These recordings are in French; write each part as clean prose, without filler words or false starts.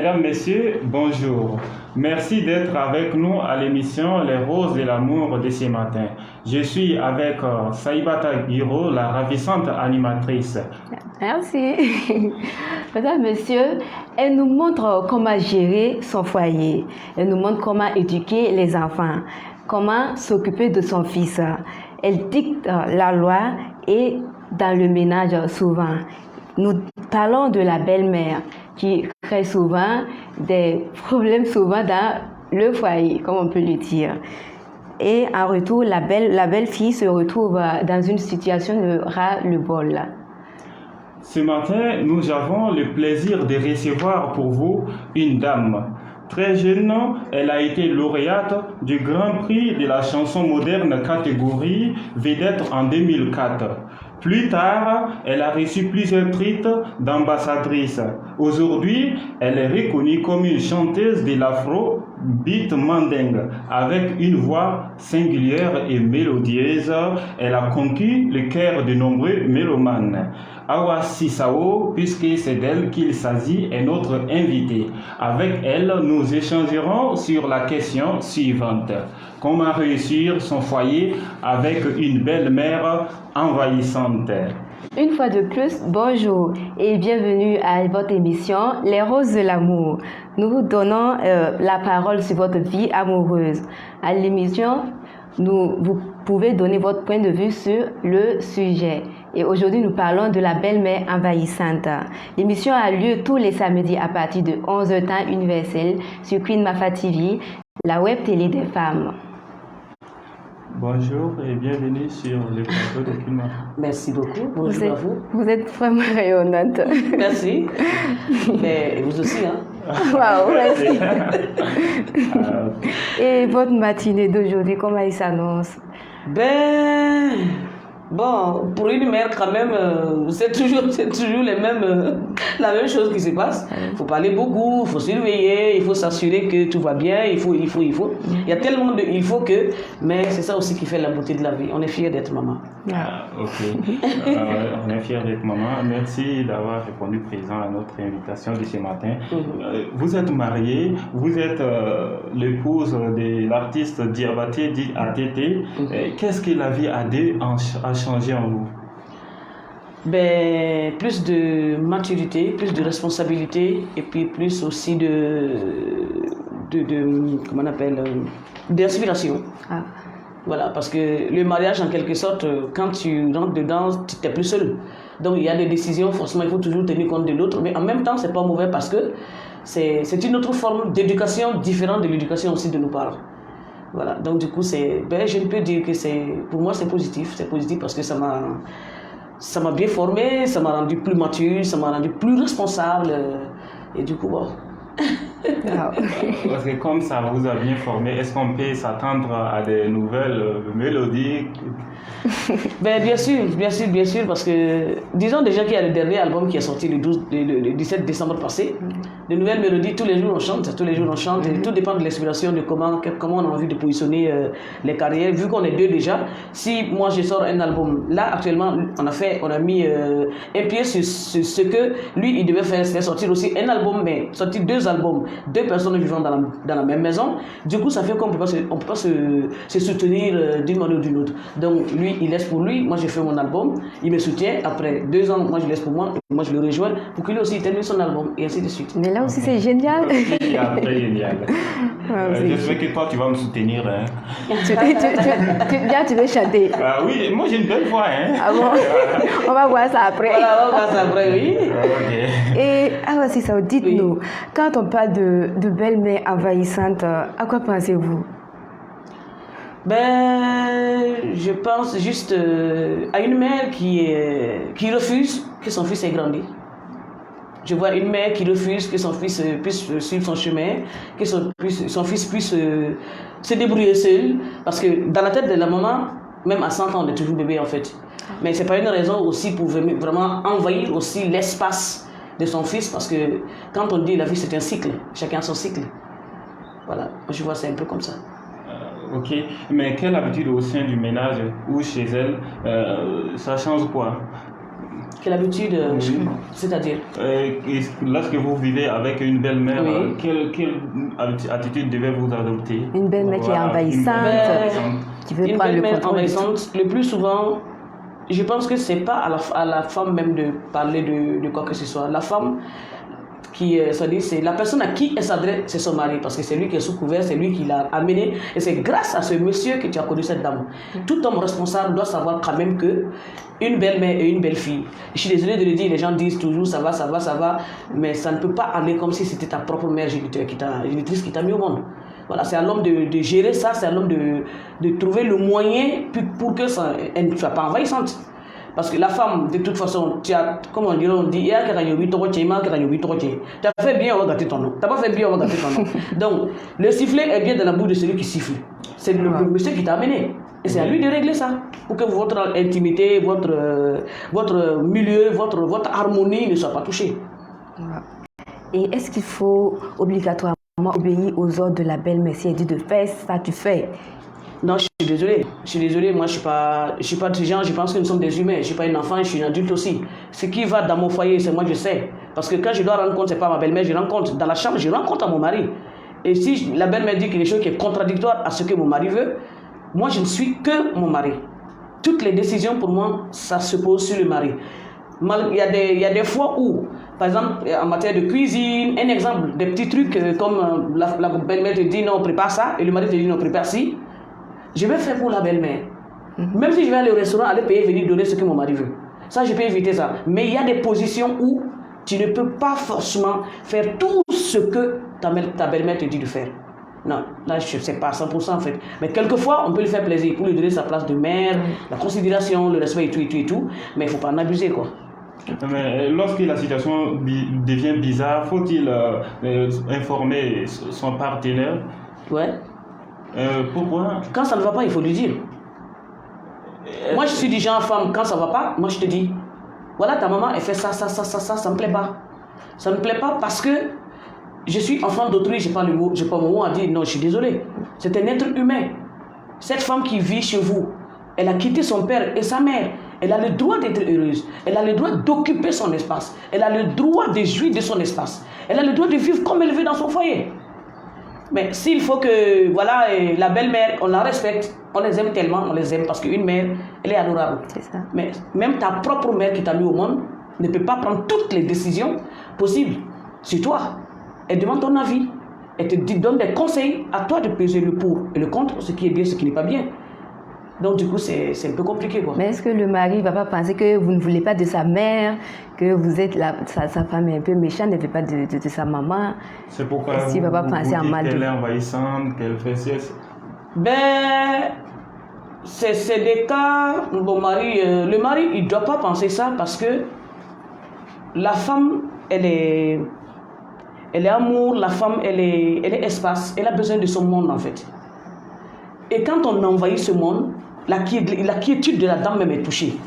Mesdames, Messieurs, bonjour. Merci d'être avec nous à l'émission Les Roses de l'amour de ce matin. Je suis avec Saïbata Guiro, la ravissante animatrice. Merci. Mesdames, Messieurs, elle nous montre comment gérer son foyer. Elle nous montre comment éduquer les enfants, comment s'occuper de son fils. Elle dicte la loi et dans le ménage souvent. Nous parlons de la belle-mère qui crée souvent des problèmes dans le foyer, comme on peut le dire. Et en retour, la belle-fille se retrouve dans une situation de ras-le-bol. Ce matin, nous avons le plaisir de recevoir pour vous une dame. Très jeune, elle a été lauréate du Grand Prix de la chanson moderne catégorie vedette en 2004. Plus tard, elle a reçu plusieurs titres d'ambassadrice. Aujourd'hui, elle est reconnue comme une chanteuse de l'afro-beat mandingue. Avec une voix singulière et mélodieuse, elle a conquis le cœur de nombreux mélomanes. Awa Sissao, puisque c'est d'elle qu'il s'agit, est notre invitée. Avec elle, nous échangerons sur la question suivante. Comment réussir son foyer avec une belle-mère envahissante? Une fois de plus, bonjour et bienvenue à votre émission Les Roses de l'amour. Nous vous donnons la parole sur votre vie amoureuse. À l'émission, vous pouvez donner votre point de vue sur le sujet. Et aujourd'hui, nous parlons de la belle-mère envahissante. L'émission a lieu tous les samedis à partir de 11h temps universel sur Queen Mafa TV, la web télé des femmes. Bonjour et bienvenue sur le plateau de Queen Mafa. Merci beaucoup. Bonjour à vous. Vous êtes vraiment rayonnante. Merci. Mais vous aussi, hein? Waouh, merci. Et votre matinée d'aujourd'hui, comment il s'annonce? Bon, pour une mère quand même, c'est toujours la même chose qui se passe. Il faut parler beaucoup, il faut surveiller, il faut s'assurer que tout va bien, il faut. Il y a tellement de il faut que, mais c'est ça aussi qui fait la beauté de la vie. On est fiers d'être maman. Ok. On est fiers d'être maman. Merci d'avoir répondu présent à notre invitation de ce matin. Vous êtes mariée, vous êtes l'épouse de l'artiste Diabaté dit ATT. Qu'est-ce que la vie à deux a changé en vous? Plus de maturité, plus de responsabilité et puis plus aussi comment on appelle, d'inspiration. Voilà, parce que le mariage, en quelque sorte, quand tu rentres dedans, tu n'es plus seul. Donc, il y a des décisions, forcément, il faut toujours tenir compte de l'autre. Mais en même temps, ce n'est pas mauvais parce que c'est une autre forme d'éducation différente de l'éducation aussi de nos parents. Voilà, donc du coup, je ne peux dire que pour moi, c'est positif. C'est positif parce que ça m'a bien formé, ça m'a rendu plus mature, ça m'a rendu plus responsable. Et du coup, bon. Parce que comme ça vous a bien formé, est-ce qu'on peut s'attendre à des nouvelles mélodies? Bien sûr, parce que disons déjà qu'il y a le dernier album qui est sorti le 17 décembre passé. De nouvelles mélodies, tous les jours on chante, et tout dépend de l'inspiration, de comment on a envie de positionner les carrières. Vu qu'on est deux déjà, si moi je sors un album, là actuellement on a mis un pied sur ce que lui il devait faire, c'est sortir aussi un album, mais sortir deux albums, deux personnes vivant dans la même maison. Du coup ça fait qu'on ne peut pas se soutenir d'une manière ou d'une autre. Donc lui il laisse pour lui, moi j'ai fait mon album, il me soutient, après 2 ans moi je laisse pour moi, et moi je le rejoins pour que lui aussi il termine son album et ainsi de suite. Mais là aussi c'est génial. Très génial. J'espère que toi tu vas me soutenir. Hein. Tu veux chanter? Oui, moi j'ai une belle voix. Hein. Ah bon? On va voir ça après. Voilà, on va voir ça après, oui. Okay. Et alors si ça, dites-nous, quand on parle de belle-mère envahissante, à quoi pensez-vous? Je pense juste à une mère qui refuse que son fils ait grandi. Je vois une mère qui refuse que son fils puisse suivre son chemin, que son fils puisse se débrouiller seul. Parce que dans la tête de la maman, même à 100 ans, on est toujours bébé en fait. Mais ce n'est pas une raison aussi pour vraiment envahir aussi l'espace de son fils. Parce que quand on dit la vie c'est un cycle, chacun a son cycle. Voilà, je vois ça un peu comme ça. Ok, mais quelle habitude au sein du ménage ou chez elle, ça change quoi? Quelle habitude, Oui. c'est-à-dire Lorsque vous vivez avec une belle-mère, Oui. quelle attitude devez vous adopter? Une belle-mère qui est Voilà, envahissante, une belle-mère qui veut une prendre le belle-mère contrôle de tout. envahissante, le plus souvent, je pense que c'est pas à la femme même de parler de quoi que ce soit. La femme c'est la personne à qui elle s'adresse, c'est son mari, parce que c'est lui qui est sous couvert, c'est lui qui l'a amené, et c'est grâce à ce monsieur que tu as connu cette dame. Tout homme responsable doit savoir quand même que une belle-mère et une belle-fille, je suis désolée de le dire, les gens disent toujours ça va, mais ça ne peut pas aller comme si c'était ta propre mère génitrice qui t'a mis au monde. Voilà, c'est à l'homme de gérer ça, c'est à l'homme de trouver le moyen pour que ça, elle ne soit pas envahissante. Parce que la femme, de toute façon, tu as, comme on dit, tu as fait bien, on va gâter ton nom. Tu n'as pas fait bien, on va gâter ton nom. Donc, le sifflet est bien dans la bouche de celui qui siffle. C'est le monsieur qui t'a amené. Et c'est à lui de régler ça. Pour que votre intimité, votre milieu, votre harmonie ne soit pas touchée. Et est-ce qu'il faut obligatoirement obéir aux ordres de la belle-mère? Si elle dit de faire ça, tu fais. Non, je suis désolé, moi je suis pas de genre, je pense que nous sommes des humains, je suis pas un enfant, je suis un adulte aussi. Ce qui va dans mon foyer, c'est moi je sais. Parce que quand je dois rendre compte, c'est pas ma belle-mère, je rends compte. Dans la chambre, je rends compte à mon mari. Et si la belle-mère dit quelque chose qui est contradictoire à ce que mon mari veut, moi je ne suis que mon mari. Toutes les décisions pour moi, ça se pose sur le mari. Il y a des fois où, par exemple, en matière de cuisine, un exemple, des petits trucs comme la belle-mère te dit non, prépare ça, et le mari te dit non, prépare ci. Je vais faire pour la belle-mère. Même si je vais aller au restaurant, aller payer, venir donner ce que mon mari veut. Ça, je peux éviter ça. Mais il y a des positions où tu ne peux pas forcément faire tout ce que ta belle-mère te dit de faire. Non, là, je ne sais pas 100% en fait. Mais quelquefois, on peut lui faire plaisir pour lui donner sa place de mère, la considération, le respect et tout. Mais il ne faut pas en abuser, quoi. Mais lorsque la situation devient bizarre, faut-il informer son partenaire? Ouais. Pourquoi? Quand ça ne va pas, il faut lui dire. Moi, je suis du genre femme, quand ça ne va pas, moi je te dis, voilà, ta maman, elle fait ça ne me plaît pas. Ça ne me plaît pas parce que je suis enfant d'autrui, je n'ai pas mon mot à dire, non, je suis désolé. C'est un être humain. Cette femme qui vit chez vous, elle a quitté son père et sa mère. Elle a le droit d'être heureuse. Elle a le droit d'occuper son espace. Elle a le droit de jouir de son espace. Elle a le droit de vivre comme elle veut dans son foyer. Mais s'il faut que, voilà, la belle-mère, on la respecte, on les aime tellement, on les aime parce qu'une mère, elle est adorable. C'est ça. Mais même ta propre mère qui t'a mis au monde ne peut pas prendre toutes les décisions possibles sur toi. Elle demande ton avis. Elle te donne des conseils, à toi de peser le pour et le contre, ce qui est bien, ce qui n'est pas bien. Donc du coup, c'est un peu compliqué, quoi. Mais est-ce que le mari ne va pas penser que vous ne voulez pas de sa mère, que vous êtes sa femme est un peu méchante, elle ne veut pas de sa maman? C'est pourquoi Est-ce qu'il va pas penser en mal de qu'elle est envahissante, qu'elle fait ceci? Ben, c'est des cas, le mari, il ne doit pas penser ça parce que la femme, elle est amour, la femme, elle est espace, elle a besoin de son monde en fait. Et quand on envahit ce monde, la quiétude de la dame même est touchée.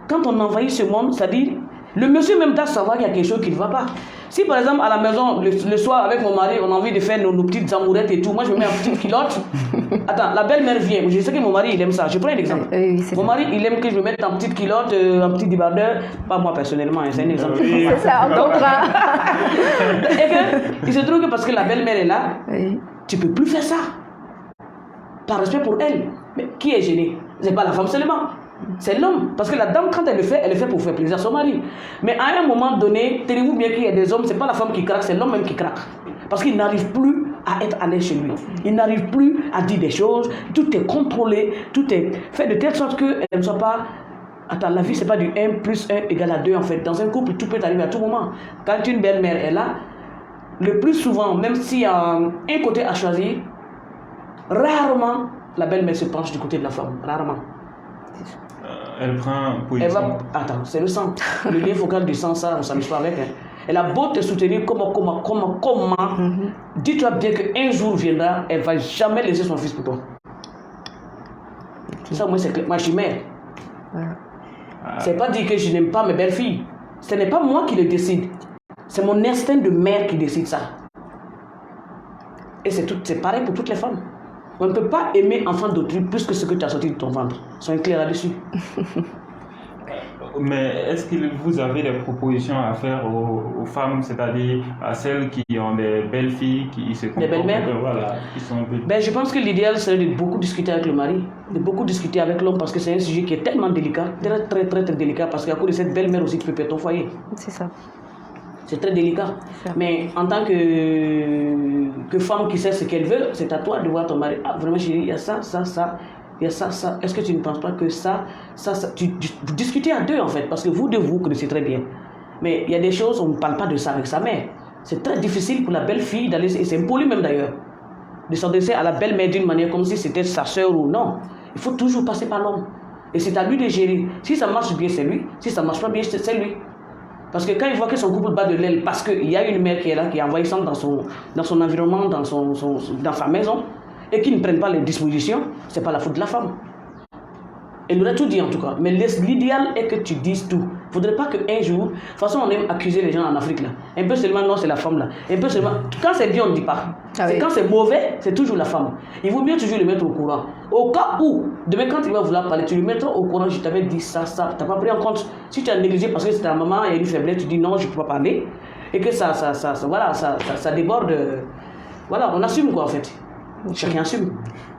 Quand on envahit ce monde, c'est-à-dire, le monsieur même doit savoir qu'il y a quelque chose qui ne va pas. Si par exemple à la maison, le soir avec mon mari, on a envie de faire nos petites amourettes et tout, moi je me mets en petite culotte. Attends, la belle-mère vient, je sais que mon mari il aime ça, je prends un exemple. Oui, Mon mari il aime que je me mette en petite culotte, en petit débardeur, pas moi personnellement, c'est un exemple. C'est ça, on comprend. Et que, il se trouve que parce que la belle-mère est là, Oui. tu ne peux plus faire ça. Par respect pour elle. Mais qui est gêné? C'est pas la femme seulement. C'est l'homme. Parce que la dame, quand elle le fait pour faire plaisir à son mari. Mais à un moment donné, tenez-vous bien qu'il y a des hommes, c'est pas la femme qui craque, c'est l'homme même qui craque. Parce qu'il n'arrive plus à être à l'aise chez lui. Il n'arrive plus à dire des choses. Tout est contrôlé. Tout est fait de telle sorte qu'elle ne soit pas... Attends, la vie, c'est pas du 1 plus 1 égale à 2 en fait. Dans un couple, tout peut arriver à tout moment. Quand une belle-mère est là, le plus souvent, même s'il y a un côté à choisir, rarement, la belle-mère se penche du côté de la femme. Rarement. Elle prend Elle position. va... Attends, c'est le sang. Le lien focal du sang, ça, on ne s'amuse pas avec. Hein. Elle a beau te soutenir comment. Dis-toi bien qu'un jour viendra, elle ne va jamais laisser son fils pour toi. Ça, moi, c'est clair. Moi, je suis mère. C'est pas dire que je n'aime pas mes belles-filles. Ce n'est pas moi qui le décide. C'est mon instinct de mère qui décide ça. Et c'est pareil pour toutes les femmes. On ne peut pas aimer enfant d'autrui plus que ce que tu as sorti de ton ventre. Soyez clairs là-dessus. Mais est-ce que vous avez des propositions à faire aux femmes, c'est-à-dire à celles qui ont des belles filles, qui se comportent, voilà, qui sont un peu... Je pense que l'idéal serait de beaucoup discuter avec le mari, de beaucoup discuter avec l'homme, parce que c'est un sujet qui est tellement délicat, très très très, très délicat, parce qu'à cause de cette belle-mère aussi, tu peux perdre ton foyer. C'est ça. C'est très délicat. Mais en tant que femme qui sait ce qu'elle veut, c'est à toi de voir ton mari. Ah, vraiment chérie, il y a ça, ça, ça. Il y a ça, ça. Est-ce que tu ne penses pas que ça, ça, ça... Vous discutez à deux en fait, parce que vous deux, vous connaissez très bien. Mais il y a des choses, on ne parle pas de ça avec sa mère. C'est très difficile pour la belle-fille d'aller, et c'est impoli même d'ailleurs, de s'adresser à la belle-mère d'une manière comme si c'était sa sœur ou non. Il faut toujours passer par l'homme. Et c'est à lui de gérer. Si ça marche bien, c'est lui. Si ça ne marche pas bien, c'est lui. Parce que quand il voit que son couple bat de l'aile, parce qu'il y a une mère qui est là, qui est envahissante dans son environnement, dans sa maison, et qui ne prennent pas les dispositions, ce n'est pas la faute de la femme. Elle aurait tout dit en tout cas. Mais l'idéal est que tu dises tout. Il ne faudrait pas qu'un jour... De toute façon, on aime accuser les gens en Afrique là. Un peu seulement, non, c'est la femme là. Un peu seulement... Quand c'est bien, on ne dit pas. Quand c'est mauvais, c'est toujours la femme. Il vaut mieux toujours le mettre au courant. Au cas où, demain quand il va vouloir parler, tu le mettras au courant. Je t'avais dit ça, ça. Tu n'as pas pris en compte. Si tu as négligé parce que c'est ta maman, il y a une faiblesse, tu dis non, je ne peux pas parler. Et que ça déborde. Voilà, on assume quoi en fait. Chacun assume.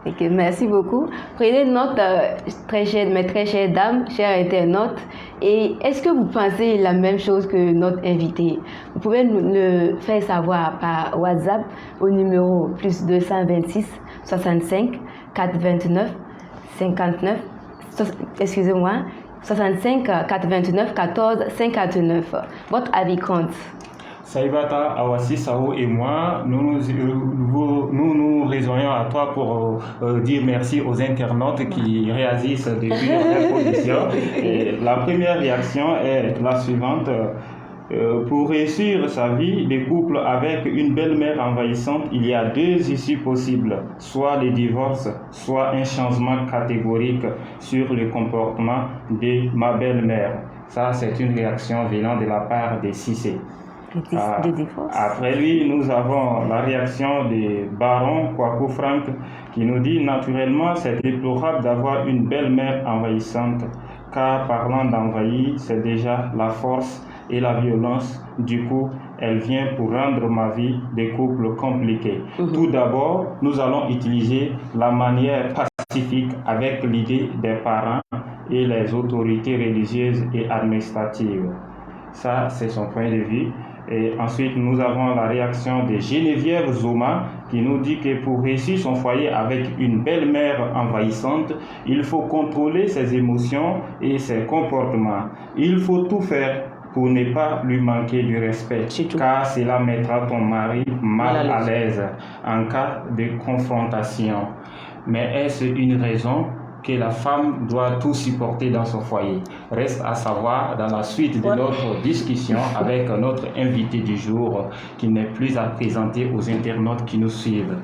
Okay, merci beaucoup. Prenez note, mes très chères dames, chers internautes. Et est-ce que vous pensez la même chose que notre invité? Vous pouvez nous le faire savoir par WhatsApp au numéro plus 226 65 429 59 excusez-moi 65 429 14 59. Votre avis compte. Saïbata, Awassi, Sao et moi, nous raisonnons à toi pour dire merci aux internautes qui réagissent depuis notre position. Et la première réaction est la suivante. Pour réussir sa vie de couple avec une belle-mère envahissante, il y a deux issues possibles, soit le divorce, soit un changement catégorique sur le comportement de ma belle-mère. Ça, c'est une réaction venant de la part de Cissé. Après lui, nous avons la réaction de Baron Kwaku Frank qui nous dit naturellement c'est déplorable d'avoir une belle-mère envahissante car parlant d'envahir, c'est déjà la force et la violence. Du coup, elle vient pour rendre ma vie de couple compliquée. Tout d'abord, nous allons utiliser la manière pacifique avec l'idée des parents et les autorités religieuses et administratives. Ça, c'est son point de vue. Et ensuite, nous avons la réaction de Geneviève Zoma qui nous dit que pour réussir son foyer avec une belle-mère envahissante, il faut contrôler ses émotions et ses comportements. Il faut tout faire pour ne pas lui manquer du respect, car cela mettra ton mari mal à l'aise en cas de confrontation. Mais est-ce une raison que la femme doit tout supporter dans son foyer? Reste à savoir dans la suite de notre discussion avec notre invité du jour qui n'est plus à présenter aux internautes qui nous suivent.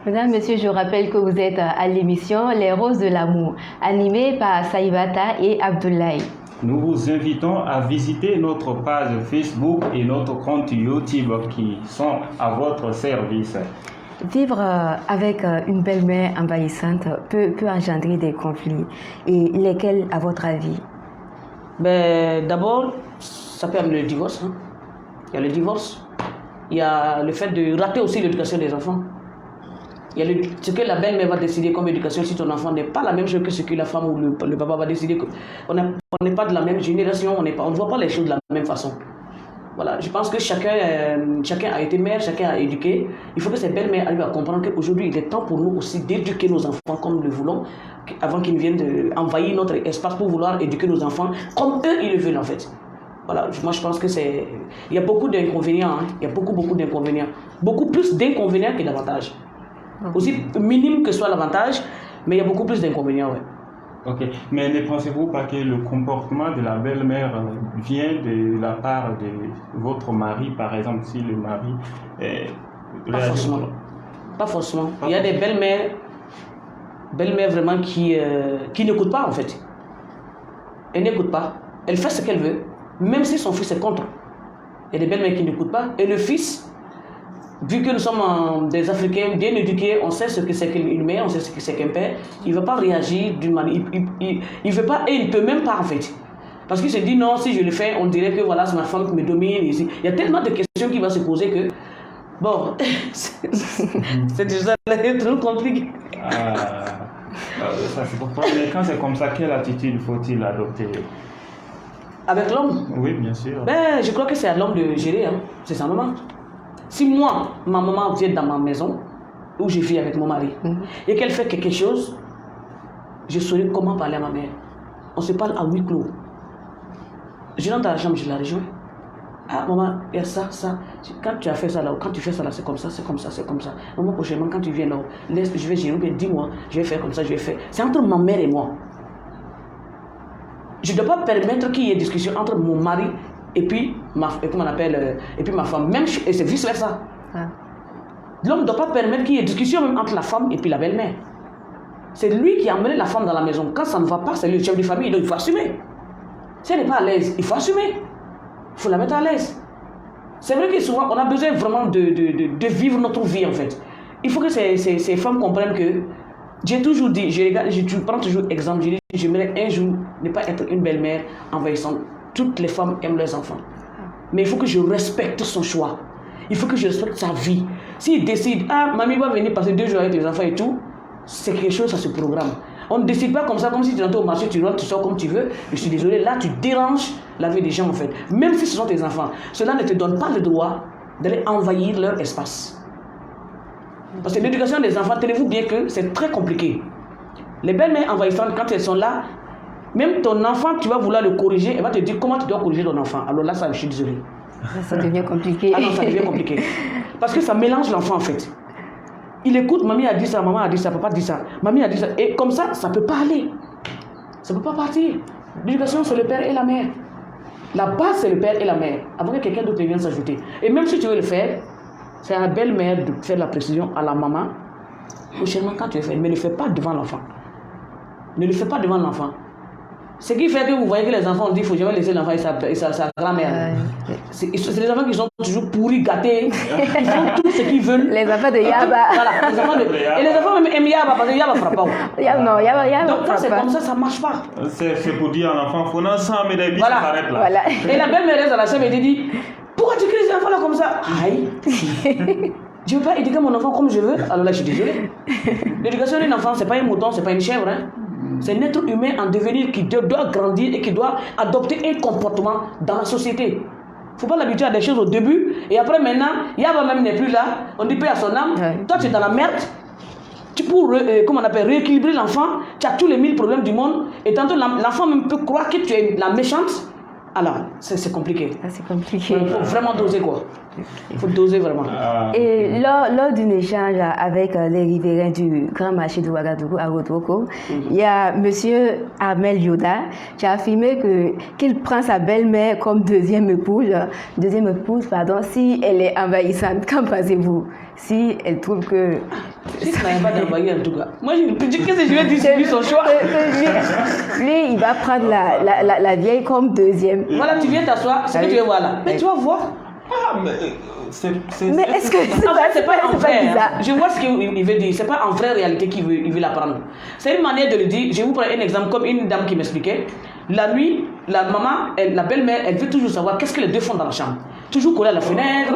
Mesdames, Messieurs, je rappelle que vous êtes à l'émission Les Roses de l'amour, animée par Saïbata et Abdoulaye. Nous vous invitons à visiter notre page Facebook et notre compte YouTube qui sont à votre service. Vivre avec une belle-mère envahissante peut engendrer des conflits. Et lesquels, à votre avis? D'abord, ça peut amener le divorce. Hein. Il y a le divorce. Il y a le fait de rater aussi l'éducation des enfants. Il y a ce que la belle-mère va décider comme éducation si ton enfant n'est pas la même chose que ce que la femme ou le papa va décider. On n'est pas de la même génération, on ne voit pas les choses de la même façon. Voilà, je pense que chacun a été mère, chacun a éduqué. Il faut que ces belles-mères arrivent à comprendre qu'aujourd'hui, il est temps pour nous aussi d'éduquer nos enfants comme nous le voulons, avant qu'ils viennent envahir notre espace pour vouloir éduquer nos enfants comme eux, ils le veulent en fait. Voilà, moi je pense que il y a beaucoup d'inconvénients, hein. Il y a beaucoup d'inconvénients. Beaucoup plus d'inconvénients que d'avantages. Aussi minime que soit l'avantage, mais il y a beaucoup plus d'inconvénients, ouais. Ok, mais ne pensez-vous pas que le comportement de la belle-mère vient de la part de votre mari, par exemple, si le mari est... Pas forcément. Pas forcément. Il y a des belles-mères vraiment qui n'écoutent pas en fait. Elle n'écoute pas. Elle fait ce qu'elle veut, même si son fils est contre. Il y a des belles-mères qui n'écoutent pas. Et le fils, vu que nous sommes des Africains bien éduqués, on sait ce que c'est qu'une mère, on sait ce que c'est qu'un père, il ne va pas réagir d'une manière. Il ne veut pas et il ne peut même pas en fait. Parce qu'il se dit non, si je le fais, on dirait que voilà, c'est ma femme qui me domine. Ici. Il y a tellement de questions qui vont se poser que, bon, c'est déjà trop compliqué. Ça c'est pourquoi. Mais quand c'est comme ça, quelle attitude faut-il adopter? Avec l'homme? Oui, bien sûr. Ben, je crois que c'est à l'homme de gérer, hein. C'est sa maman. Si moi, ma maman vient dans ma maison, où je vis avec mon mari, et qu'elle fait quelque chose, je saurai comment parler à ma mère. On se parle à huis clos. Je rentre dans la chambre, je la rejoins. Ah, maman, il y a ça, ça. Quand tu as fait ça là, quand tu fais ça là, c'est comme ça, c'est comme ça, c'est comme ça. Maman, prochainement, quand tu viens là, laisse, je vais gérer, dis-moi, je vais faire comme ça, je vais faire. C'est entre ma mère et moi. Je ne dois pas permettre qu'il y ait discussion entre mon mari et puis ma femme. Même, et c'est vice-versa. L'homme ne doit pas permettre qu'il y ait discussion même entre la femme et puis la belle-mère. C'est lui qui a amené la femme dans la maison. Quand ça ne va pas, c'est le chef de famille, donc il faut assumer. Si elle n'est pas à l'aise, il faut assumer. Il faut la mettre à l'aise. C'est vrai que souvent, on a besoin vraiment de vivre notre vie, en fait. Il faut que ces femmes comprennent que j'ai toujours dit, je prends toujours exemple, je dis, j'aimerais un jour ne pas être une belle-mère envahissante. Toutes les femmes aiment leurs enfants. Mais il faut que je respecte son choix. Il faut que je respecte sa vie. S'il décide, ah, mamie va venir passer 2 jours avec les enfants et tout, c'est quelque chose, ça se programme. On ne décide pas comme ça, comme si tu rentres au marché, tu rentres, tu sors comme tu veux. Je suis désolé, là, tu déranges la vie des gens, en fait. Même si ce sont tes enfants. Cela ne te donne pas le droit d'aller envahir leur espace. Parce que l'éducation des enfants, tenez-vous bien que c'est très compliqué. Les belles-mères envahissantes, quand elles sont là, même ton enfant, tu vas vouloir le corriger, elle va te dire comment tu dois corriger ton enfant. Alors là, ça, je suis désolé. Ça devient compliqué. Ah non, ça devient compliqué. Parce que ça mélange l'enfant, en fait. Il écoute, mamie a dit ça, maman a dit ça, papa a dit ça, mamie a dit ça. Et comme ça ne peut pas aller. Ça ne peut pas partir. L'éducation, c'est le père et la mère. La base, c'est le père et la mère. Avant que quelqu'un d'autre vienne s'ajouter. Et même si tu veux le faire, c'est à la belle-mère de faire la précision à la maman. Prochainement, quand tu le fais, mais ne le fais pas devant l'enfant. Ne le fais pas devant l'enfant. Ce qui fait que vous voyez que les enfants disent qu'il faut jamais laisser l'enfant et sa grand-mère. C'est les enfants qui sont toujours pourris, gâtés. Ils font tout ce qu'ils veulent. Les enfants de Yaba. Voilà, les enfants et les enfants même aiment Yaba parce que Yaba ne frappe pas. Non, Yaba donc quand c'est comme ça ne marche pas. C'est pour dire à l'enfant, il faut non ça, mais les bis s'arrêtent là. Voilà. Et la belle-mère reste à la chambre et dit, pourquoi tu cries les enfants là comme ça? Aïe. Je ne veux pas éduquer mon enfant comme je veux. Alors là, je suis désolé. L'éducation d'un enfant, ce n'est pas un mouton, ce n'est pas une chèvre. Hein. C'est un être humain en devenir qui doit grandir et qui doit adopter un comportement dans la société. Il ne faut pas l'habituer à des choses au début et après maintenant, Yaba même n'est plus là. On dit paix à son âme. Toi, tu es dans la merde. Pour rééquilibrer l'enfant, tu as tous les 1000 problèmes du monde et tantôt l'enfant même peut croire que tu es la méchante. Alors, c'est compliqué. C'est compliqué. Il faut vraiment doser quoi. Il faut doser vraiment. Et lors d'un échange avec les riverains du grand marché de Ouagadougou à Rodroko, il y a M. Armel Yoda qui a affirmé qu'il prend sa belle-mère comme deuxième épouse, si elle est envahissante. Qu'en pensez-vous? Si elle trouve que... Si ça n'a pas d'envahir en tout cas. Moi, qu'est-ce que je vais dire sur lui, son choix? Lui, il va prendre la vieille comme deuxième. Voilà, tu viens t'asseoir, c'est ce que tu veux voir là. Mais tu vas voir. Ah, mais mais est-ce que c'est pas en vrai, bizarre? Je vois ce qu'il veut dire. C'est pas en vraie réalité qu'il veut l'apprendre. C'est une manière de le dire. Je vous prends un exemple comme une dame qui m'expliquait. La nuit, la maman, la belle-mère, elle veut toujours savoir qu'est-ce que les deux font dans la chambre. Toujours collée à la fenêtre.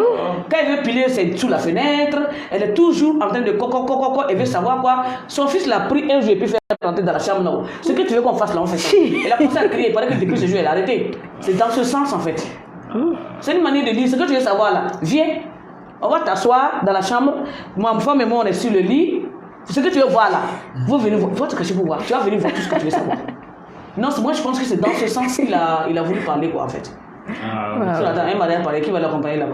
Quand elle veut piler, c'est sous la fenêtre. Elle est toujours en train de coco. Elle veut savoir quoi. Son fils l'a pris un jour et puis fait rentrer dans la chambre. Non. Ce que tu veux qu'on fasse là, on fait ça. Elle a commencé à crier. Il paraît que depuis ce jour, elle a arrêté. C'est dans ce sens en fait. C'est une manière de dire. Ce que tu veux savoir là, viens. On va t'asseoir dans la chambre. Ma femme et moi, on est sur le lit. Ce que tu veux voir là, vous venez voir. Il faut te cacher pour voir. Tu vas venir voir tout ce que tu veux savoir. Non, moi je pense que c'est dans ce sens qu'il a voulu parler quoi en fait. Attends, un mariage pareil, qui va l'accompagner là-bas?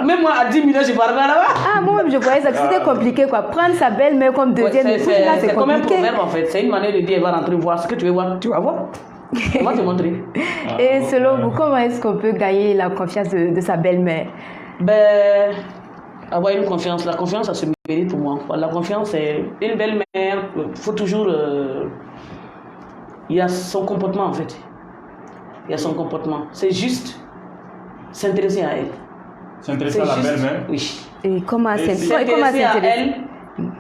Même moi à 10 minutes, je parle là-bas. Ah, moi-même je voyais ça, c'était compliqué quoi. Prendre sa belle-mère comme deuxième épouse, là c'est comme un compliqué. proverbe en fait. C'est une manière de dire, elle va rentrer voir ce que tu veux voir. Tu vas voir. On va te montrer. Et selon vous, comment est-ce qu'on peut gagner la confiance de sa belle-mère? Ben, avoir une confiance. La confiance, ça se mérite pour moi. La confiance, c'est une belle-mère. Il faut toujours... il y a son comportement en fait. Il y a son comportement. C'est juste s'intéresser à elle. S'intéresser à la belle-mère? Oui. Et comment s'intéresser à elle,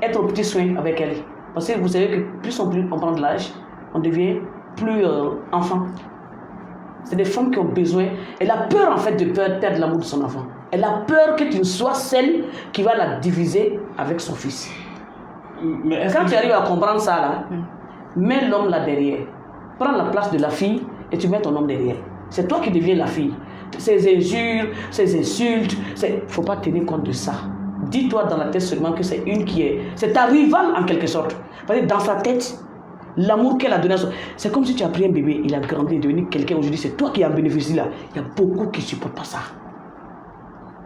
être au petit soin avec elle. Parce que vous savez que plus on prend de l'âge, on devient plus enfant. C'est des femmes qui ont besoin. Elle a peur en fait de perdre l'amour de son enfant. Elle a peur que tu ne sois celle qui va la diviser avec son fils. Mais Quand tu arrives à comprendre ça là, mets l'homme là derrière. Prends la place de la fille et tu mets ton homme derrière. C'est toi qui deviens la fille. Ces injures, ces insultes, faut pas tenir compte de ça. Dis-toi dans la tête seulement que c'est une qui est... C'est ta rivale en quelque sorte. Parce que dans sa tête, l'amour qu'elle a donné à son... C'est comme si tu as pris un bébé, il a grandi, il est devenu quelqu'un aujourd'hui, c'est toi qui en bénéficie là. Il y a beaucoup qui ne supportent pas ça.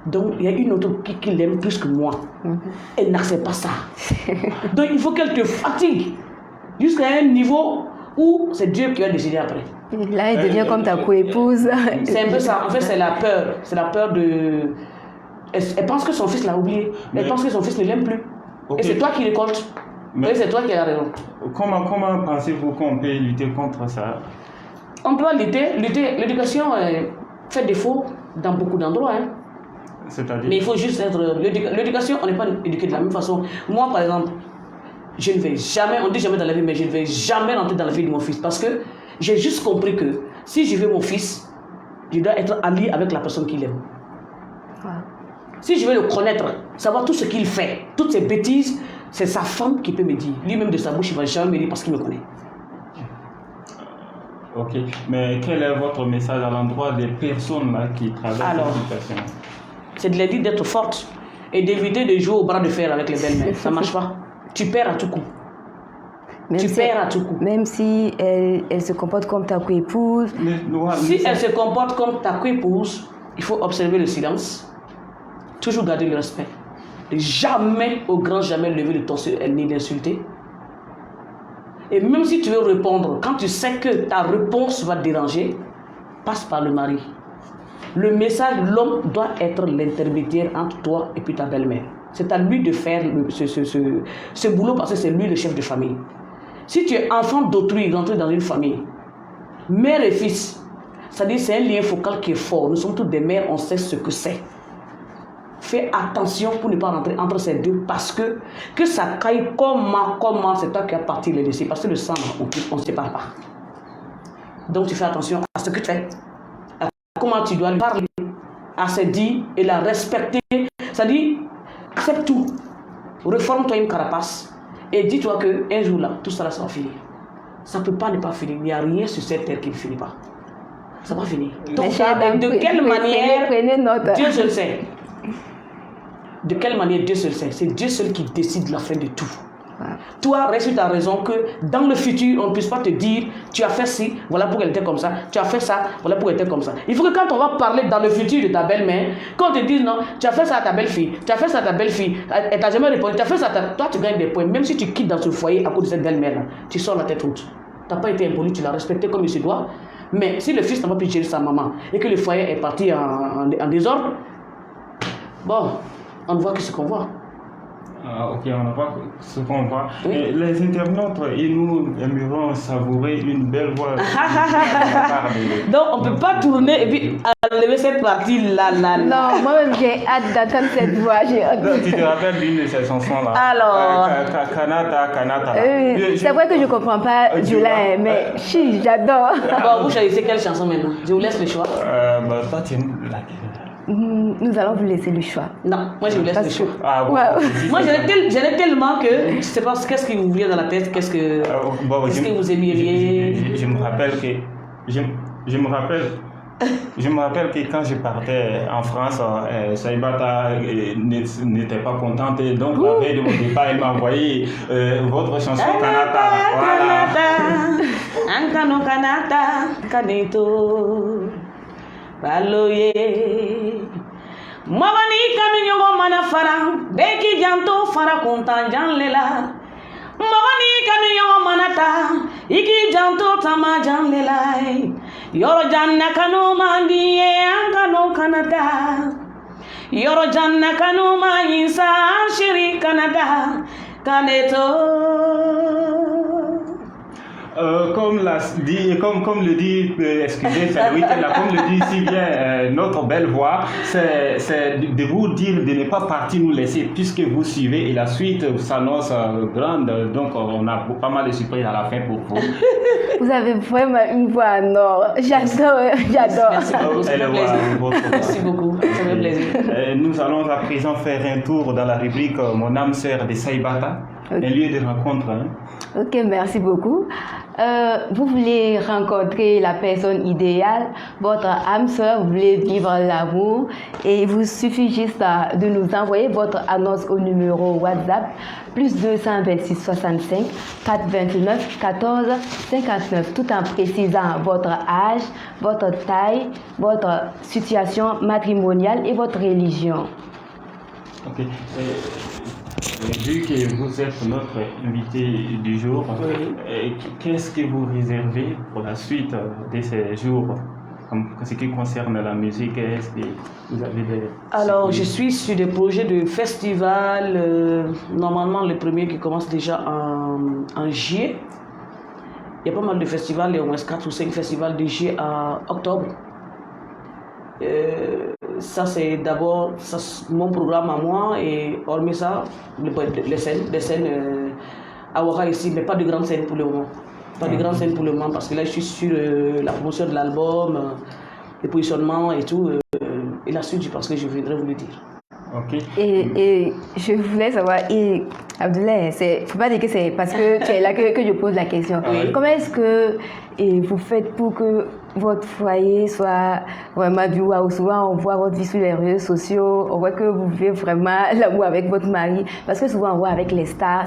Donc il y a une autre qui l'aime plus que moi. Elle n'accepte pas ça. Donc il faut qu'elle te fatigue jusqu'à un niveau où c'est Dieu qui va décider après. Là, elle devient comme ta co-épouse. C'est un peu ça. En fait, c'est la peur. C'est la peur de... Elle pense que son fils l'a oublié. Elle pense que son fils ne l'aime plus. Okay. Et c'est toi qui récolte. Mais c'est toi qui as raison. Comment pensez-vous qu'on peut lutter contre ça? On peut lutter. L'éducation fait défaut dans beaucoup d'endroits. Hein. C'est-à-dire? Mais il faut juste être... L'éducation, on n'est pas éduqué de la même façon. Moi, par exemple, je ne vais jamais... On dit jamais dans la vie, mais je ne vais jamais rentrer dans la vie de mon fils. Parce que j'ai juste compris que si je veux mon fils, je dois être allié avec la personne qu'il aime. Ouais. Si je veux le connaître, savoir tout ce qu'il fait, toutes ses bêtises, c'est sa femme qui peut me dire. Lui-même de sa bouche, il ne va jamais me dire parce qu'il me connaît. Ok, mais quel est votre message à l'endroit des personnes là, qui traversent cette situation? C'est de les dire d'être fortes et d'éviter de jouer au bras de fer avec les belles-mères. Ça ne marche pas. Tu perds à tout coup. Même si elle se comporte comme ta co-épouse. Si elle se comporte comme ta co-épouse, il faut observer le silence. Toujours garder le respect. Jamais, au grand jamais, lever le ton sur elle ni l'insulter. Et même si tu veux répondre, quand tu sais que ta réponse va te déranger, passe par le mari. Le message, l'homme doit être l'intermédiaire entre toi et puis ta belle-mère. C'est à lui de faire ce boulot parce que c'est lui le chef de famille. Si tu es enfant d'autrui, rentré dans une famille, mère et fils, c'est-à-dire c'est un lien focal qui est fort. Nous sommes tous des mères, on sait ce que c'est. Fais attention pour ne pas rentrer entre ces deux parce que ça caille comment c'est toi qui as parti les dossiers. Parce que le sang, on ne sépare pas. Donc tu fais attention à ce que tu fais. À comment tu dois lui parler, à se dire et la respecter. C'est-à-dire, accepte tout. Reforme-toi une carapace. Et dis-toi qu'un jour là, tout ça va finir. Ça ne peut pas ne pas finir. Il n'y a rien sur cette terre qui ne finit pas. Ça va finir. Donc, de quelle manière, Dieu seul sait. De quelle manière Dieu seul sait. C'est Dieu seul qui décide la fin de tout. Toi, reste sur ta raison que dans le futur, on ne puisse pas te dire tu as fait ci, voilà pourquoi elle était comme ça, tu as fait ça, voilà pourquoi elle était comme ça. Il faut que quand on va parler dans le futur de ta belle-mère, quand on te dise non, tu as fait ça à ta belle-fille, tu as fait ça à ta belle-fille, elle t'a jamais répondu, tu as fait ça à toi tu gagnes des points. Même si tu quittes dans ce foyer à cause de cette belle-mère-là, tu sors la tête haute. Tu n'as pas été impoli, tu l'as respecté comme il se doit. Mais si le fils n'a pas pu gérer sa maman et que le foyer est parti en désordre, bon, on ne voit que ce qu'on voit. Ah, ok, on ne voit ce qu'on voit. Oui. Les internautes, et nous aimerions savourer une belle voix. Donc, on ne peut pas tourner et puis enlever cette partie-là. Non, moi-même, j'ai hâte d'entendre cette voix. Tu te rappelles d'une de ces chansons-là? Alors. Kanata. C'est vrai que je ne comprends pas Julien, mais si, j'adore. Bon, vous choisissez quelle chanson maintenant? Je vous laisse le choix. Toi, tu aimes laquelle? Nous allons vous laisser le choix. Non, moi je vous laisse le choix. Ah, bon, moi j'en ai tellement que je ne sais pas qu'est-ce qui vous vient dans la tête, qu'est-ce que vous aimeriez. Je me rappelle que je me rappelle que quand je partais en France, Saïbata n'était pas contente et donc la veille de mon départ, elle m'a envoyé votre chanson Kanata. Voilà. Ankano Kanata, Kaneto. Baloye Mawani kanu nyongo mana fara Beki janto fara kuntan janlela Mawani kanu nyongo mana ta Iki janto tama janlela Yoro janna kanu mandiye ankano kanata Yoro janna kanu mayinsa shiri kanata Kaneto. Comme le dit, excusez, c'est le week-end là, comme le dit si bien notre belle voix, c'est de vous dire de ne pas partir nous laisser, puisque vous suivez et la suite s'annonce grande, donc on a pas mal de surprises à la fin pour vous. Vous avez vraiment une voix en or. J'adore. Merci beaucoup, ça fait plaisir. Merci beaucoup, ça fait plaisir. Nous allons à présent faire un tour dans la rubrique Mon âme sœur de Saïbata, un lieu de rencontre. Ok, merci beaucoup. Vous voulez rencontrer la personne idéale, votre âme sœur, vous voulez vivre l'amour et il vous suffit juste de nous envoyer votre annonce au numéro WhatsApp plus 226 65 429 14 59 tout en précisant votre âge, votre taille, votre situation matrimoniale et votre religion. Ok. Vu que vous êtes notre invité du jour, qu'est-ce que vous réservez pour la suite de ces jours en ce qui concerne la musique? Est-ce que vous avez des... Alors, je suis sur des projets de festival. Normalement, le premier qui commence déjà en juillet. Il y a pas mal de festivals, il y a au moins 4 ou 5 festivals de juillet à octobre. Ça, c'est d'abord mon programme à moi, et hormis ça, les scènes à Ouaga ici, mais pas de grandes scènes pour le moment. Pas de grandes scènes pour le moment, parce que là, je suis sur la promotion de l'album, le positionnement et tout. Et la suite, je pense que je viendrai vous le dire. Okay. Et je voulais savoir, Abdoulaye, il ne faut pas dire que c'est parce que tu es là que je pose la question. Oui. Comment est-ce que vous faites pour que votre foyer soit vraiment du waouh? Souvent, on voit votre vie sur les réseaux sociaux, on voit que vous vivez vraiment l'amour avec votre mari. Parce que souvent, on voit avec les stars,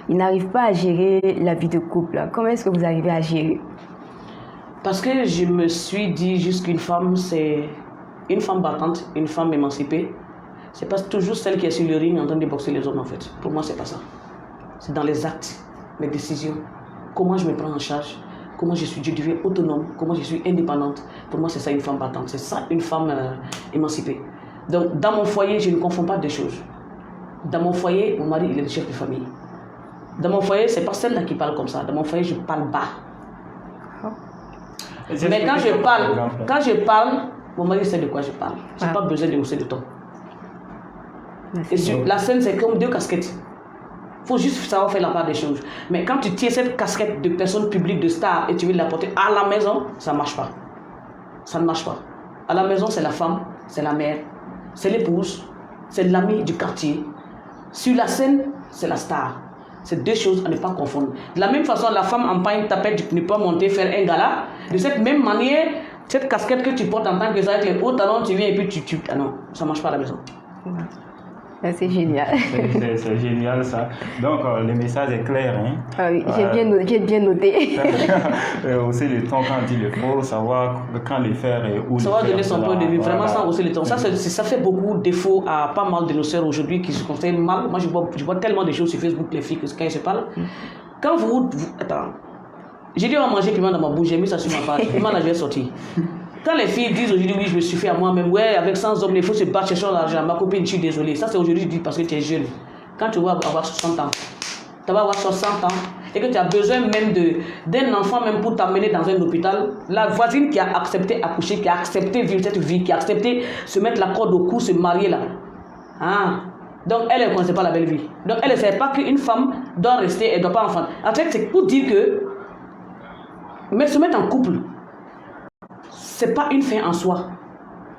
ils n'arrivent pas à gérer la vie de couple. Comment est-ce que vous arrivez à gérer? Parce que je me suis dit juste qu'une femme, c'est une femme battante, une femme émancipée. C'est pas toujours celle qui est sur le ring en train de boxer les hommes, en fait. Pour moi, c'est pas ça. C'est dans les actes, mes décisions, comment je me prends en charge, comment je deviens autonome, comment je suis indépendante. Pour moi, c'est ça une femme battante, c'est ça une femme émancipée. Donc, dans mon foyer, je ne confonds pas deux choses. Dans mon foyer, mon mari, il est le chef de famille. Dans mon foyer, c'est pas celle-là qui parle comme ça. Dans mon foyer, je parle bas. Mais quand je parle, mon mari sait de quoi je parle. Je n'ai pas besoin de hausser le ton. Et sur la scène, c'est comme deux casquettes. Il faut juste savoir faire la part des choses. Mais quand tu tiens cette casquette de personne publique, de star, et tu veux l'apporter à la maison, ça ne marche pas. Ça ne marche pas. À la maison, c'est la femme, c'est la mère, c'est l'épouse, c'est l'ami du quartier. Sur la scène, c'est la star. C'est deux choses à ne pas confondre. De la même façon, la femme en pagne tapette, tu ne peux pas monter faire un gala. De cette même manière, cette casquette que tu portes en tant que ça, avec les hauts talons, tu viens et puis tu... Ah non, ça ne marche pas à la maison. C'est génial. C'est génial ça. Donc le message est clair. Hein? Ah oui, j'ai bien noté. Aussi le temps quand il le faut, savoir quand les faire et où savoir les faire. Donner son point de vue, vraiment sans hausser le ton. Ça Mm-hmm. fait beaucoup de défaut à pas mal de nos sœurs aujourd'hui qui se conseillent mal. Moi, je vois tellement de choses sur Facebook, les filles, quand elles se parlent. Quand vous attends, j'ai dit on va manger piment dans ma bouche, j'ai mis ça sur ma page, piment là je vais sortir. Quand les filles disent aujourd'hui, oui, je me suis fait à moi-même, ouais, avec 100 hommes, il faut se battre, chercher l'argent. Ma copine, je suis désolée. Ça, c'est aujourd'hui, je dis parce que tu es jeune. Quand tu vas avoir 60 ans, tu vas avoir 60 ans, et que tu as besoin même d'un enfant même pour t'amener dans un hôpital, la voisine qui a accepté accoucher, qui a accepté vivre cette vie, qui a accepté se mettre la corde au cou, se marier là. Ah. Donc, elle ne connaissait pas la belle vie. Donc, elle ne savait pas qu'une femme doit rester, elle ne doit pas enfanter. En fait, c'est pour dire que mais se mettre en couple, c'est pas une fin en soi.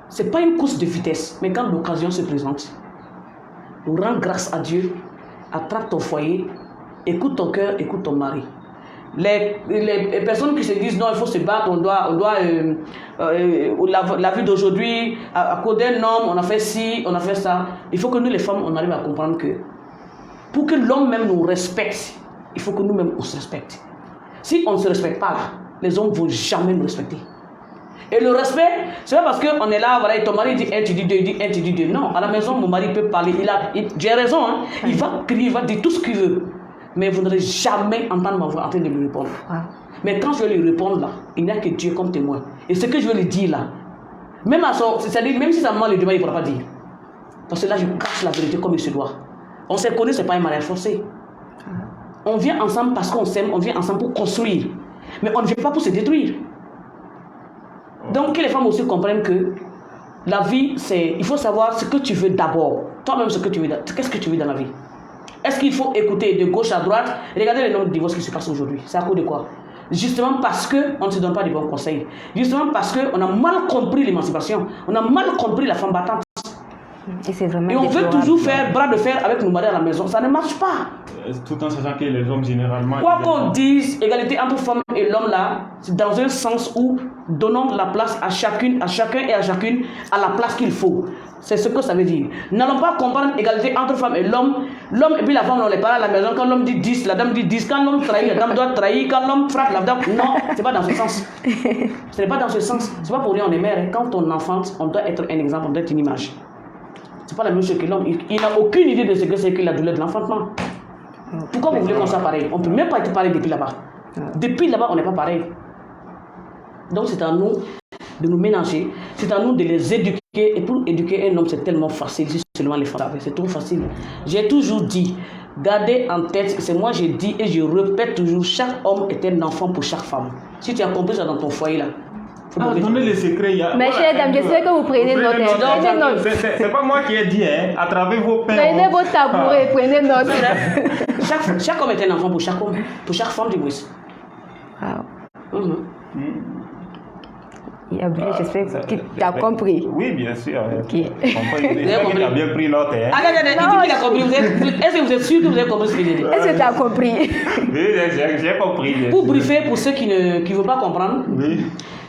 C'est pas une course de vitesse. Mais quand l'occasion se présente, rends grâce à Dieu, attrape ton foyer, écoute ton cœur, écoute ton mari. Les personnes qui se disent non, il faut se battre, la vie d'aujourd'hui, à cause d'un homme, on a fait ci, on a fait ça. Il faut que nous, les femmes, on arrive à comprendre que pour que l'homme même nous respecte, il faut que nous-mêmes, on se respecte. Si on ne se respecte pas là, les hommes ne vont jamais nous respecter. Et le respect, c'est pas parce qu'on est là, voilà, et ton mari dit 1, tu dis 2, il dit 1, tu dis 2. Non, à la maison, mon mari peut parler, j'ai raison, hein, il va crier, il va dire tout ce qu'il veut. Mais vous n'allez jamais entendre ma voix en train de lui répondre. Mais quand je vais lui répondre là, il n'y a que Dieu comme témoin. Et ce que je vais lui dire là, même si sa maman le demande, il ne pourra pas dire. Parce que là, je cache la vérité comme il se doit. On s'est connus, ce n'est pas un mariage forcé. On vient ensemble parce qu'on s'aime, on vient ensemble pour construire. Mais on ne vient pas pour se détruire. Donc que les femmes aussi comprennent que la vie, il faut savoir ce que tu veux d'abord. Toi-même, ce que tu veux. Qu'est-ce que tu veux dans la vie? Est-ce qu'il faut écouter de gauche à droite? Regardez le nombre de divorces qui se passent aujourd'hui. C'est à cause de quoi? Justement parce qu'on ne se donne pas de bons conseils. Justement parce qu'on a mal compris l'émancipation. On a mal compris la femme battante. Et on veut toujours faire bras de fer avec nos maris à la maison. Ça ne marche pas. Tout en sachant que les hommes généralement... Quoi qu'on dise, égalité entre femme et l'homme là, c'est dans un sens où donnons la place à chacun et à chacune à la place qu'il faut. C'est ce que ça veut dire. N'allons pas comprendre égalité entre femme et l'homme. L'homme et puis la femme, on les parle à la maison. Quand l'homme dit 10, la dame dit 10. Quand l'homme trahit, la dame doit trahir. Quand l'homme frappe, la dame... Non, c'est pas dans ce sens. Ce n'est pas dans ce sens. C'est pas pour rien on est mère. Quand on enfante, on doit être un exemple, on doit être une image. C'est pas la même chose que l'homme. Il n'a aucune idée de ce que c'est que la douleur de l'enfantement. Pourquoi vous voulez qu'on soit pareil? On ne peut même pas être pareil depuis là-bas. Depuis là-bas, on n'est pas pareil. Donc c'est à nous de nous ménager, c'est à nous de les éduquer. Et pour éduquer un homme, c'est tellement facile, si seulement les femmes. C'est trop facile. J'ai toujours dit, gardez en tête, c'est moi j'ai dit et je répète toujours, chaque homme est un enfant pour chaque femme. Si tu as compris ça dans ton foyer là, donnez les secrets. Mais chère dame, je sais que vous prenez note. C'est pas moi qui ai dit, hein, à travers vos pères. Prenez vos tabourets, prenez note. Chaque homme est un enfant pour chaque homme, pour chaque femme du moins. Wow. J'espère que tu as compris. Oui, bien sûr. Ok. J'espère que tu as bien pris note. Hein. Attendez, il dit qu'il a compris. Est-ce que vous êtes sûr que vous avez compris ce que j'ai dit? Est-ce que tu as compris? Oui, j'ai compris. Pour briefer, pour ceux qui ne veulent pas comprendre, oui.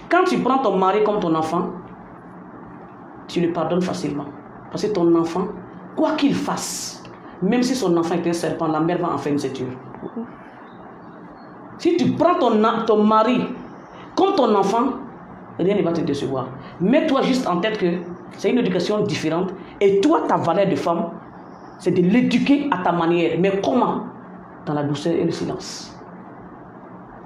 Quand tu prends ton mari comme ton enfant, tu le pardonnes facilement. Parce que ton enfant, quoi qu'il fasse, même si son enfant est un serpent, la mère va en faire une ceinture. Si tu prends ton mari comme ton enfant, rien ne va te décevoir. Mets-toi juste en tête que c'est une éducation différente. Et toi, ta valeur de femme, c'est de l'éduquer à ta manière. Mais comment? Dans la douceur et le silence.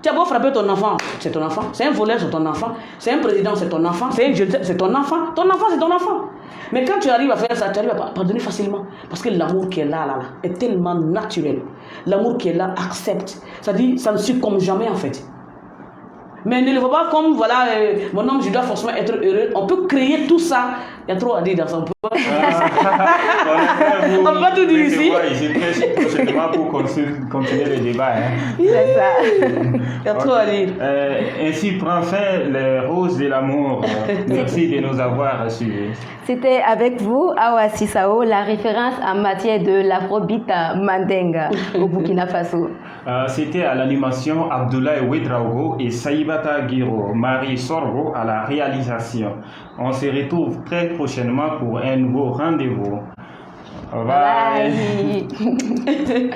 Tu as beau frapper ton enfant, c'est ton enfant. C'est un voleur, c'est ton enfant. C'est un président, c'est ton enfant. C'est un jeune, c'est ton enfant. Ton enfant, c'est ton enfant. Mais quand tu arrives à faire ça, tu arrives à pardonner facilement. Parce que l'amour qui est là, est tellement naturel. L'amour qui est là accepte. C'est-à-dire, ça ne succombe jamais en fait. Mais ne le vois pas comme, voilà, mon homme, je dois forcément être heureux. On peut créer tout ça. Il y a trop à dire dans son point. On peut pas tout dire ici. Je vais prochainement pour continuer le débat. Hein. C'est ça. Il y a trop à dire. Ainsi prend fin les roses de l'amour. Merci de nous avoir suivis. C'était avec vous, Awa Sissao, la référence en matière de l'afrobeat Mandinga au Burkina Faso. C'était à l'animation Abdoulaye Ouedraogo et Saïbata Guiro, Marie Sorgo à la réalisation. On se retrouve très prochainement pour un nouveau rendez-vous. Bye. Bye.